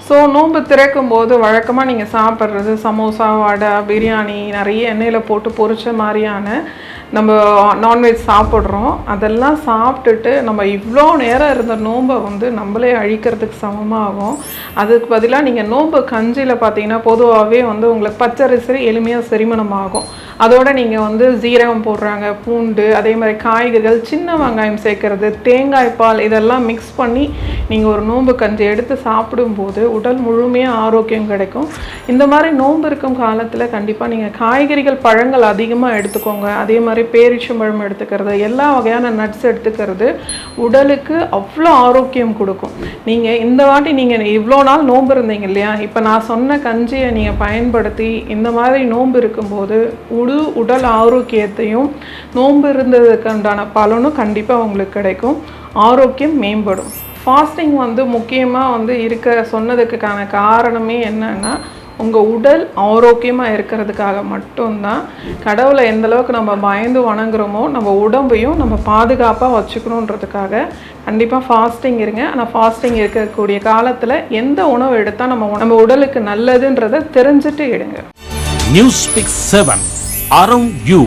So நோன்பு திறக்கும் போது வழக்கமாக நீங்கள் சாப்பிட்றது சமோசா, வடை, பிரியாணி, நிறைய எண்ணெயில் போட்டு பொரிச்ச மாதிரியான நம்ம நான்வெஜ் சாப்பிட்றோம். அதெல்லாம் சாப்பிட்டுட்டு நம்ம இவ்வளோ நேரம் இருந்த நோன்பை வந்து நம்மளே அழிக்கிறதுக்கு சமமாகும். அதுக்கு பதிலாக நீங்கள் நோன்பு கஞ்சியில் பார்த்தீங்கன்னா பொதுவாகவே வந்து உங்களுக்கு பச்சரிசி எளிமையாக செரிமணம் ஆகும். அதோடு நீங்கள் வந்து ஜீரகம் போடுறாங்க, பூண்டு, அதே மாதிரி காய்கறிகள், சின்ன வெங்காயம் சேர்க்கறது, தேங்காய் பால் இதெல்லாம் மிக்ஸ் பண்ணி நீங்கள் ஒரு நோன்பு கஞ்சி எடுத்து சாப்பிடும்போது உடல் முழுமையாக ஆரோக்கியம் கிடைக்கும். இந்த மாதிரி நோன்பு இருக்கும் காலத்தில் கண்டிப்பாக நீங்கள் காய்கறிகள், பழங்கள் அதிகமாக எடுத்துக்கோங்க. அதே மாதிரி பேரிச்சம்பழம் எடுத்துக்கிறது, எல்லா வகையான நட்ஸ் எடுத்துக்கிறது உடலுக்கு அவ்வளோ ஆரோக்கியம் கொடுக்கும். நீங்கள் இந்த வாட்டி நீங்கள் இவ்வளோ நாள் நோன்பு இருந்தீங்க இல்லையா, இப்போ நான் சொன்ன கஞ்சியை நீங்கள் பயன்படுத்தி இந்த மாதிரி நோன்பு இருக்கும்போது உடல் ஆரோக்கியத்தையும் நோன்பு இருந்ததுக்கு உண்டான பலனும் கண்டிப்பாக உங்களுக்கு கிடைக்கும். ஆரோக்கியம் மேம்படும். ஃபாஸ்டிங் வந்து முக்கியமாக வந்து சொன்னதுக்கான காரணமே என்னன்னா உங்கள் உடல் ஆரோக்கியமாக இருக்கிறதுக்காக மட்டும்தான். கடவுளை எந்தளவுக்கு நம்ம பயந்து வணங்குறோமோ நம்ம உடம்பையும் நம்ம பாதுகாப்பாக வச்சுக்கணுன்றதுக்காக கண்டிப்பாக ஃபாஸ்டிங் இருங்க. ஆனால் ஃபாஸ்டிங் இருக்கக்கூடிய காலத்தில் எந்த உணவு எடுத்தால் நம்ம உடலுக்கு நல்லதுன்றதை தெரிஞ்சுட்டு எடுங்க. Newspeak 7 around you.